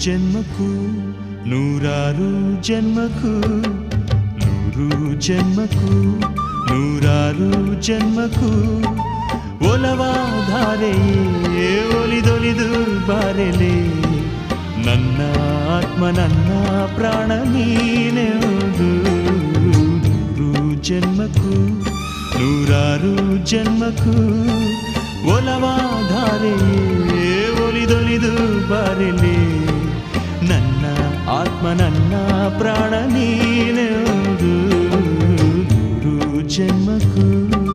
ಜನ್ಮಕ್ಕೂ ನೂರಾರು ಜನ್ಮಕ್ಕೂ ನೂರು ಜನ್ಮಕ್ಕೂ ನೂರಾರು ಜನ್ಮಕ್ಕೂ ಒಲವಾಧಾರೆಯೇ ಒಲಿದೊಲಿದು ಬಾರೆಲೆ ನನ್ನ ಆತ್ಮ ನನ್ನ ಪ್ರಾಣ ನೀನೆಂದು ನೂರು ಜನ್ಮಕ್ಕೂ ನೂರಾರು ಜನ್ಮಕ್ಕೂ ಒಲವಾಧಾರೆಯೇ ಒಲಿದೊಲಿದು ಬಾರೆಲೆ ನನ್ನ ಆತ್ಮ ನನ್ನ ಪ್ರಾಣ ನೀನೆಂದು ನೂರು ಜನ್ಮಕ್ಕೂ